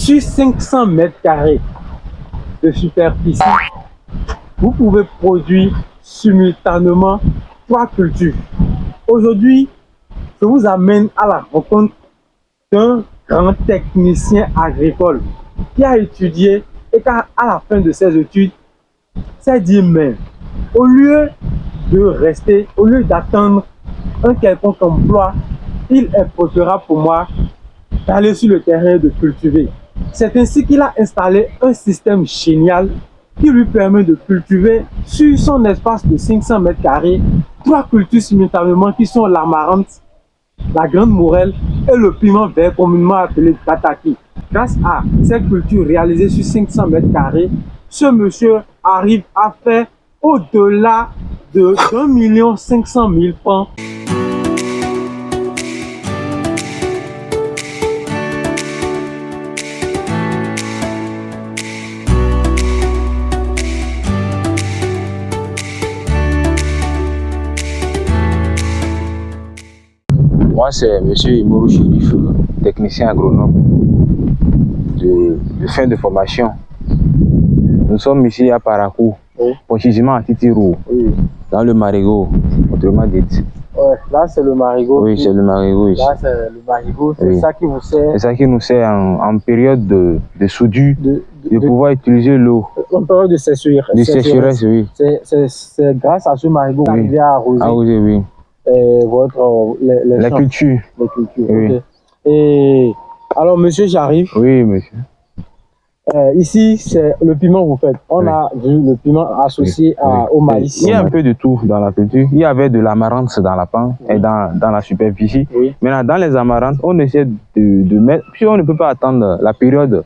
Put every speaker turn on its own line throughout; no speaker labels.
sur 500 mètres carrés de superficie, vous pouvez produire simultanément 3 cultures. Aujourd'hui, je vous amène à la rencontre d'un grand technicien agricole qui a étudié et qui, à la fin de ses études, s'est dit, mais au lieu de rester, au lieu d'attendre un quelconque emploi, il est préférable pour moi d'aller sur le terrain et de cultiver. C'est ainsi qu'il a installé un système génial qui lui permet de cultiver sur son espace de 500 mètres carrés 3 cultures simultanément qui sont l'amarante, la grande morelle et le piment vert communément appelé tataki. Grâce à ces cultures réalisées sur 500 mètres carrés, ce monsieur arrive à faire au-delà de 1 500 000 francs.
Moi, c'est M. Imoru Chérif, technicien agronome de fin de formation. Nous sommes ici à Parakou, précisément à Titirou, dans le Marigot, autrement dit.
Ouais, là, c'est le Marigot.
Oui, c'est le Marigot ici.
Là, c'est le Marigot, c'est ça qui vous sert.
C'est ça qui nous sert en période de soudure, de pouvoir utiliser l'eau.
En période de sécheresse.
De sécheresse, oui.
C'est grâce à ce Marigot que vous arrivez à arroser.
Arroser, oui.
Les
cultures.
Les cultures,
oui.
Okay. Et alors, monsieur, j'arrive.
Oui, monsieur.
Ici, c'est le piment que vous faites. On a vu le piment associé au maïs.
Il y a un peu de tout dans la culture. Il y avait de l'amarante dans la pan et dans la superficie.
Oui.
Maintenant, dans les amarantes, on essaie de mettre... Puis on ne peut pas attendre la période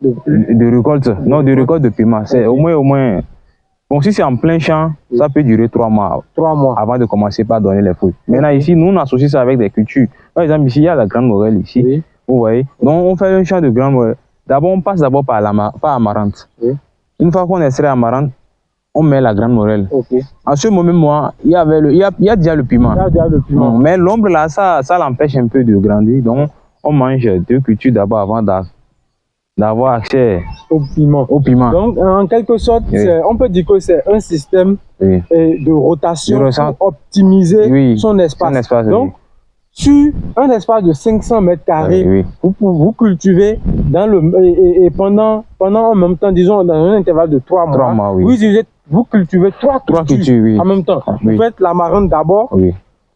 de récolte. Non, de récolte de piment. C'est au moins... Bon, si c'est en plein champ, ça peut durer 3 mois.
3 mois.
Avant de commencer par donner les fruits. Maintenant, ici, nous, on associe ça avec des cultures. Par exemple, ici, il y a la grande morelle ici.
Oui.
Vous voyez? Donc, on fait un champ de grande morelle. D'abord, on passe par amarante.
Oui.
Une fois qu'on extrait amarante, on met la grande morelle.
Okay.
En ce moment, il y a déjà le piment.
Il y a déjà le piment.
Mais l'ombre là, ça l'empêche un peu de grandir. Donc, on mange 2 cultures d'abord avant d'avoir accès
au piment. Donc, en quelque sorte, on peut dire que c'est un système de rotation pour optimiser son espace. Donc, sur un espace de 500 mètres carrés, vous cultivez et pendant en même temps, disons dans un intervalle de 3 mois, vous cultivez 3 cultures en même temps. Vous faites l'amarante d'abord,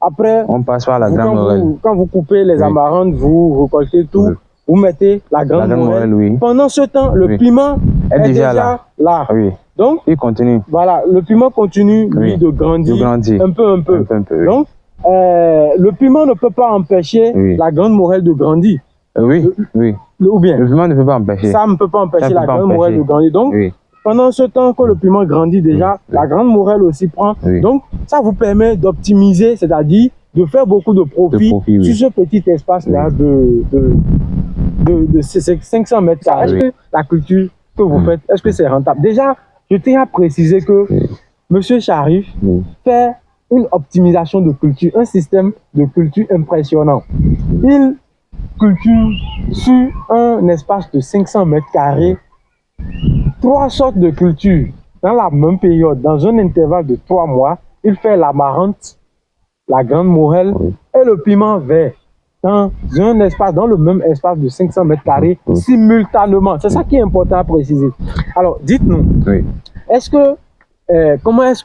après
on passe par la grande morelle.
Quand vous coupez les amarantes, vous récoltez tout, vous mettez la grande morelle. Pendant ce temps, le piment est déjà là. Donc,
il continue.
Voilà, le piment continue lui de grandir un peu. Donc, le piment ne peut pas empêcher la grande morelle de grandir. Ou bien
le piment ne peut pas empêcher.
Ça ne peut pas empêcher la grande morelle de grandir. Donc, pendant ce temps que le piment grandit déjà, la grande morelle aussi prend. Donc, ça vous permet d'optimiser, c'est-à-dire de faire beaucoup de profit sur ce petit espace-là de 500 mètres carrés. Est-ce que la culture que vous faites, est-ce que c'est rentable? Déjà, je tiens à préciser que Monsieur Chérif fait une optimisation de culture, un système de culture impressionnant. Il culture sur un espace de 500 mètres carrés 3 sortes de cultures dans la même période, dans un intervalle de 3 mois. Il fait l'amarante, la grande morelle et le piment vert dans le même espace de 500 mètres carrés simultanément. C'est ça qui est important à préciser. Alors, dites-nous, comment est-ce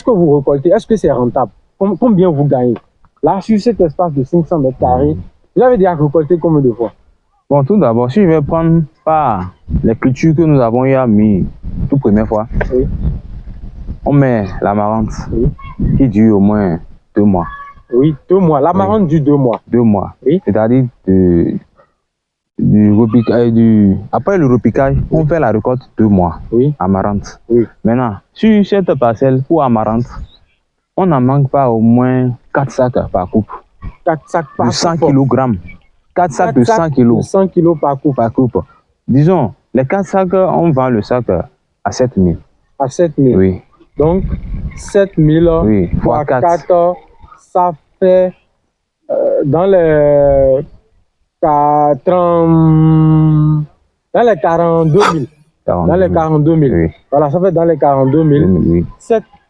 que vous récoltez? Est-ce que c'est rentable? Combien vous gagnez? Là, sur cet espace de 500 mètres carrés, vous avez déjà récolté combien de fois?
Bon, tout d'abord, si je vais prendre par les cultures que nous avons mis toute première fois, on met l'amarante qui dure au moins 2 mois.
Oui, 2 mois. L'amarante dure 2 mois.
2 mois. C'est-à-dire après le repiquage, on fait la récolte 2 mois. Amarante. Maintenant, sur cette parcelle pour amarante, on n'en manque pas au moins 4 sacs par coupe.
4 sacs par coupe.
100 kg. 4 sacs de 100 kg.
100 kg par coupe.
Disons, les 4 sacs, on vend le sac à 7 000.
À 7 000.
Oui.
Donc, 7 000 fois 4, ça fait dans les 4 ans. dans les 42 000. Dans les 42 000.
Oui.
Voilà, ça fait dans les 42 000.
Oui.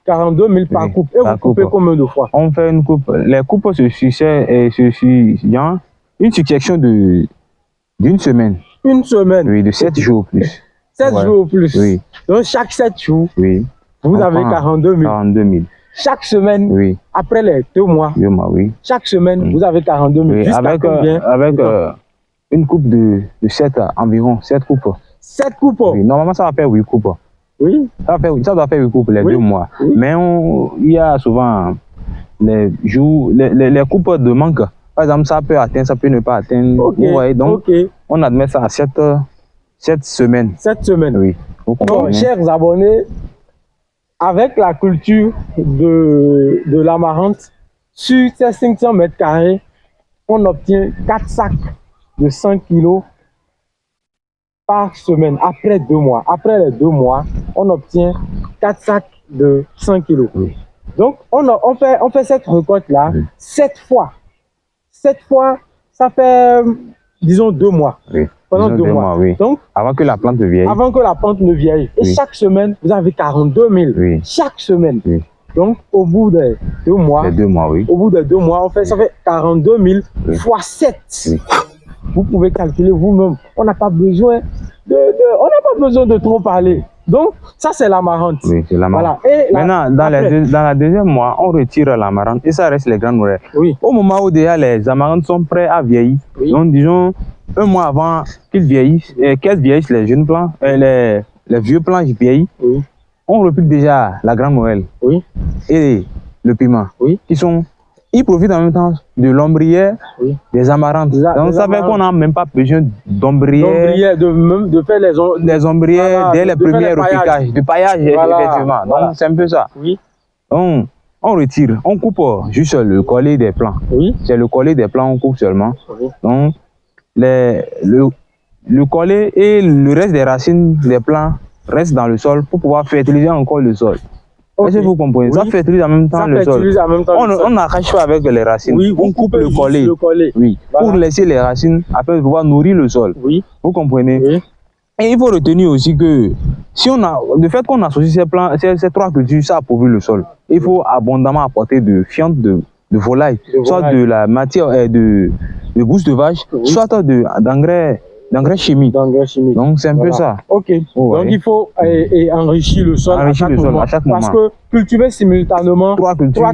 42 000 par
Oui,
coupe. Et
par
vous coupez
coupe.
combien de fois?
On fait une coupe. Les coupes se succèdent et il y a une succession d'une semaine.
Une semaine.
Oui, de 7 jours au plus.
7 jours au plus.
Oui.
Donc chaque 7 jours,
Oui.
vous avez 42 000.
42 000.
Chaque semaine,
Oui.
après les 2 mois,
2 mois, oui.
chaque semaine, vous avez 42 000.
Oui. Avec une coupe de 7 environ, 7 coupes.
7 coupes.
Oui. Normalement, ça va faire 8 coupes.
Oui.
Ça doit faire 8 coupes les 2 mois.
Oui.
Mais il y a souvent les jours, les coupes de manque. Par exemple, ça peut atteindre, ça peut ne pas atteindre.
Okay.
Vous voyez, donc, on admet ça à 7 semaines.
7 semaines.
Oui.
Donc, chers abonnés, avec la culture de l'amarante, sur ces 500 mètres carrés, on obtient 4 sacs de 100 kg par semaine, après 2 mois. Après les 2 mois, on obtient 4 sacs de 100 kg.
Oui.
Donc, on fait cette récolte-là 7 fois. 7 fois, ça fait, disons, 2 mois.
Oui.
Pendant 2 mois.
Oui.
Donc,
avant que la plante ne vieille.
Avant que la plante ne vieille. Et chaque semaine, vous avez 42 000.
Oui.
Chaque semaine.
Oui.
Donc, au bout de 2 mois.
Les 2 mois, oui.
Au bout de 2 mois, ça fait 42 000 fois 7. Oui. Vous pouvez calculer vous-même. On n'a pas besoin de trop parler. Donc, ça, c'est l'amarante.
Oui, c'est l'amarante.
Voilà. Et
maintenant, dans la deuxième mois, on retire l'amarante et ça reste les grandes morelles.
Oui.
Au moment où déjà les amarantes sont prêts à vieillir, donc disons 1 mois avant qu'ils vieillissent, qu'elles vieillissent, les jeunes plants, les vieux plants vieillissent, on repique déjà la grande morelle et le piment, ils profitent en même temps de l'ombrière des amarantes. Donc ça fait qu'on n'a même pas besoin d'ombrière,
de faire
les ombrières dès les premiers repiquages, de paillage, effectivement. Donc c'est un peu ça.
Oui.
On retire, on coupe juste le collet des plants.
Oui.
C'est le collet des plants, on coupe seulement.
Oui.
Donc le collet et le reste des racines des plants restent dans le sol pour pouvoir fertiliser encore le sol. Est-ce que vous comprenez? Ça fertilise en même temps le sol. On n'arrache pas avec les racines.
Oui,
on coupe le collet. Oui. Voilà. Pour laisser les racines après pouvoir nourrir le sol.
Oui.
Vous comprenez?
Oui.
Et il faut retenir aussi que si le fait qu'on associe ces 3 cultures, ça appauvrit le sol. Il faut abondamment apporter de fientes de volaille, soit de la matière de bouse de vache, soit d'engrais chimiques. Donc c'est un peu ça.
Ok. Donc il faut enrichir le sol à chaque moment. Parce que cultiver simultanément 3 cultures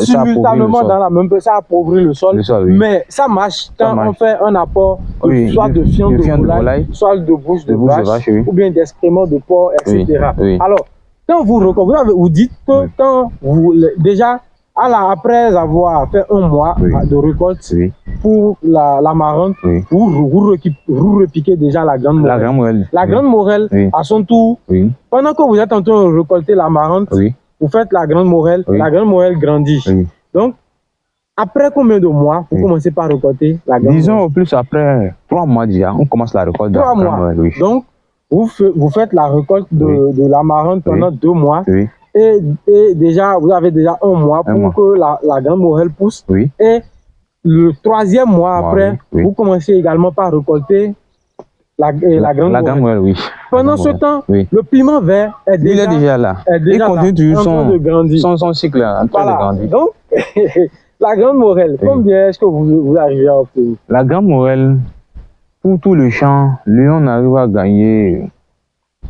simultanément dans la même place, ça appauvrit le sol. Mais ça marche quand on fait un apport soit de fientes de volaille, soit de bouse de vache, ou bien d'excréments de porc, etc. Alors, quand vous dites que quand vous déjà après avoir fait 1 mois de récolte pour l'amarante, vous repiquez déjà la grande morelle. La grande morelle, à son tour, pendant que vous êtes en train de récolter l'amarante, vous faites la grande morelle, la grande morelle grandit. Donc, après combien de mois vous commencez par récolter la grande morelle?
Disons au plus après 3 mois déjà, on commence la récolte de la grande morelle.
Donc, vous faites la récolte de l'amarante pendant 2 mois. Et déjà, vous avez déjà 1 mois pour que la grande morelle pousse. Et le 3e mois après, vous commencez également par récolter la grande morelle. Pendant ce temps, le piment vert est déjà
là.
Il
continue toujours son cycle en train de grandir.
Donc, la grande morelle, combien est-ce que vous arrivez à obtenir?
La grande morelle, pour tout le champ, lui, on arrive à gagner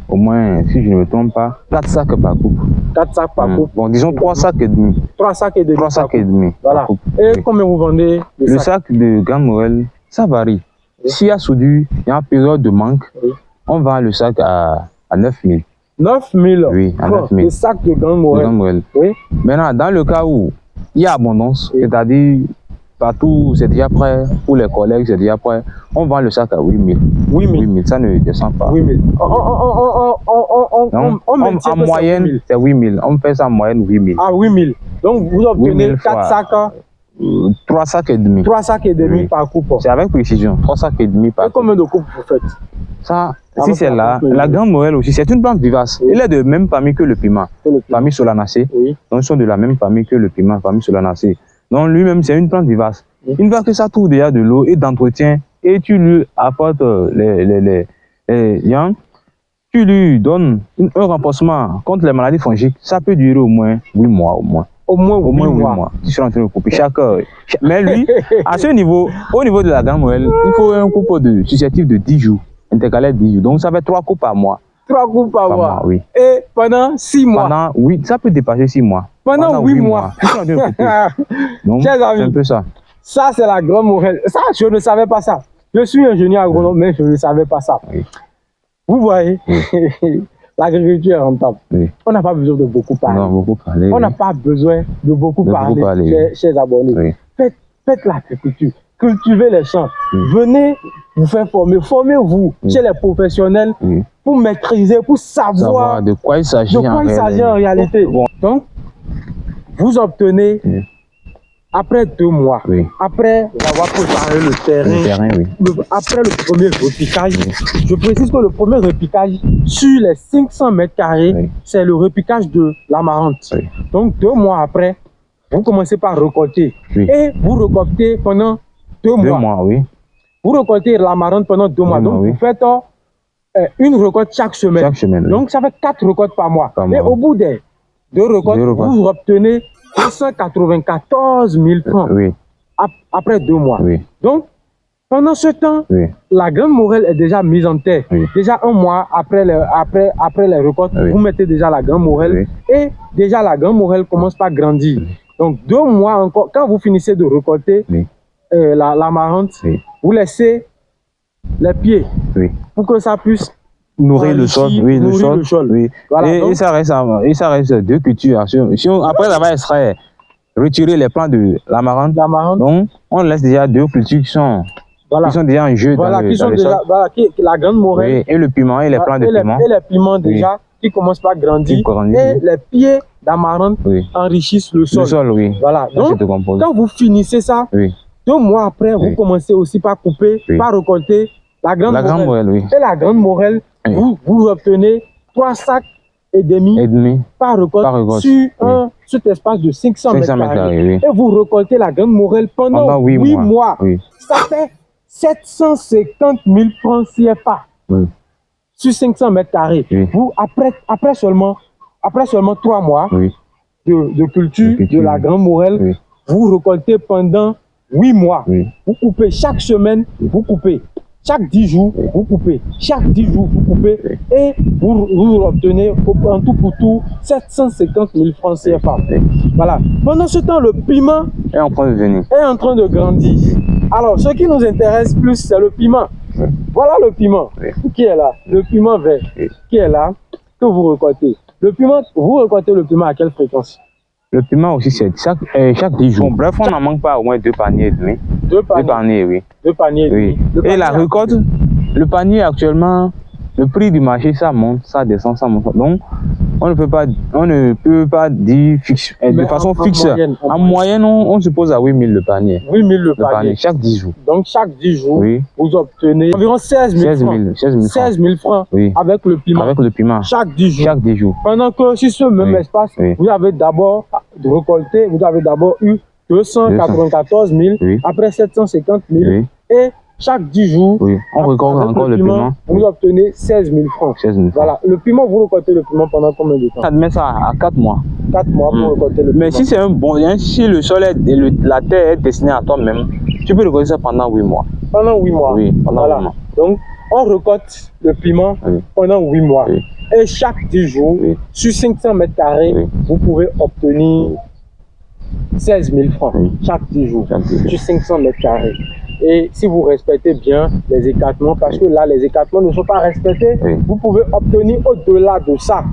au moins, si je ne me trompe pas, 4 sacs par coupe.
4 sacs par coupe.
Bon, disons 3 sacs et demi.
3 sacs et demi.
3 sacs et demi.
Voilà. Et combien vous vendez
le sac de grande morelle? Ça varie. S'il y a soudure, il y a une période de manque, on vend le sac à 9 000.
9 000?
Oui, à 9 000.
Le sac de grande morelle.
Maintenant, dans le cas où il y a abondance, c'est-à-dire partout c'est déjà prêt, pour les collègues c'est déjà prêt, on vend le sac à 8 000. 8 000, ça ne descend pas.
8 000.
En moyenne, c'est 8 000. On fait ça en moyenne 8 000.
Ah, 8 000. Donc vous obtenez 4 sacs.
3 sacs et demi.
3 sacs et demi par coupe.
C'est avec précision. 3 sacs et demi par coupe.
Et combien de coupes vous faites?
Ça, si c'est là, la grande morelle aussi, c'est une plante vivace. Elle est de même famille que le piment. Famille Solanacée. Donc ils sont de la même famille que le piment, famille Solanacée. Donc lui-même, c'est une plante vivace. Une fois que ça trouve déjà de l'eau et d'entretien et tu lui apportes gens, tu lui donnes un renforcement contre les maladies fongiques, ça peut durer au moins 8 mois au moins.
Au moins 8
mois.
mois.
Tu seras en train de couper mais lui, à ce niveau, au niveau de la grande moelle, il faut un coupe susceptible de 10 jours, intercalaire 10 jours. Donc ça fait 3 coupes par mois.
3 coupes par mois,
oui.
Et pendant 6 mois.
Oui, ça peut dépasser 6 mois.
Pendant 8 mois.
Tu seras en train de couper. Donc,
c'est
un peu ça.
Ça, c'est la grande morale. Ça, je ne savais pas ça. Je suis ingénieur agronome, mais je ne savais pas ça.
Oui.
Vous voyez, l'agriculture est rentable.
Oui.
On n'a pas besoin de beaucoup parler.
Non, beaucoup parler.
On n'a pas besoin de beaucoup parler, chers abonnés.
Oui.
Faites l'agriculture, cultivez les champs. Oui. Venez vous faire former. Formez-vous chez les professionnels pour maîtriser, pour savoir
de quoi il s'agit
en réalité. Bon. Donc, vous obtenez, après 2 mois, après avoir préparé le terrain, après le premier repiquage, je précise que le premier repiquage sur les 500 mètres carrés, c'est le repiquage de l'amarante. Donc 2 mois après, vous commencez par récolter. Et vous récoltez pendant 2 mois.
2 mois, oui.
Vous récoltez l'amarante pendant 2 mois. Donc vous faites une récolte chaque semaine. Donc ça fait 4 récoltes par mois. Et au bout des 2 récoltes, vous obtenez 294 000 francs après 2 mois. Donc, pendant ce temps, la grande morelle est déjà mise en terre. Déjà 1 mois après les récoltes, vous mettez déjà la grande morelle et déjà la grande morelle commence par grandir. Donc 2 mois encore, quand vous finissez de récolter l'amarante, vous laissez les pieds pour que ça puisse
nourrir le sol, le sol.
Voilà,
et ça reste 2 cultures. Si on, après avoir extrait, retirer les plants de l'amarante, donc on laisse déjà 2 cultures qui sont déjà en jeu dans le sol.
La grande morelle
et le piment et les plants de piment.
Et les piments déjà qui commencent par grandir. Et les pieds d'amarante enrichissent le sol. Voilà. Donc, quand vous finissez ça, 2 mois après, vous commencez aussi par couper, par récolter la grande morelle. Et la grande morelle, vous obtenez 3 sacs et demi par récolte sur cet espace de 500 mètres carrés. Et vous récoltez la grande morelle pendant 8 mois. Ça fait 750 000 francs CFA sur 500 mètres carrés. Vous, après seulement 3 mois de culture de la grande morelle, vous récoltez pendant 8 mois. Vous coupez chaque semaine, vous coupez. Chaque 10 jours, vous coupez. Chaque 10 jours, vous coupez. Et vous obtenez en tout pour tout 750 000 francs CFA. Voilà. Pendant ce temps, le piment
est en train de venir.
Est en train de grandir. Alors, ce qui nous intéresse plus, c'est le piment. Voilà le piment qui est là. Le piment vert qui est là, que vous récoltez. Le piment, vous récoltez le piment à quelle fréquence?
Le piment aussi, c'est chaque 10 jours. Bon, bref, on n'en manque pas au moins 2 paniers et demi.
2 paniers, oui. 2 paniers et demi.
Et la récolte, le panier actuellement, le prix du marché, ça monte, ça descend, ça monte. Donc, on ne peut pas dire fixe, de façon fixe. En moyenne, on se pose à 8 000 le panier.
8 000 le panier.
Chaque 10 jours.
Donc, chaque 10 jours, vous obtenez environ 16 000 francs. 16 000 francs avec le piment.
Avec le piment.
Chaque 10 jours.
Chaque 10 jours.
Pendant que sur ce même espace, vous avez d'abord récolté, vous avez d'abord eu 294 000, après 750 000, et chaque 10 jours,
on récolte encore le piment.
Vous obtenez 16 000 francs.
16 000 francs.
Voilà. Le piment, vous récoltez le piment pendant combien de temps?
Ça met ça à 4 mois.
4 mois pour récolter le piment.
Mais si c'est un bon, si le sol la terre est destinée à toi-même, tu peux récolter ça pendant 8 mois.
Pendant 8 mois.
Oui, pendant 8 mois.
Donc, on récolte le piment pendant 8 mois. Et chaque 10 jours, sur 500 mètres carrés, vous pouvez obtenir 16 000 francs chaque 10 jours, sur 500 mètres carrés. Et si vous respectez bien les écartements, parce que là, les écartements ne sont pas respectés, vous pouvez obtenir au-delà de ça.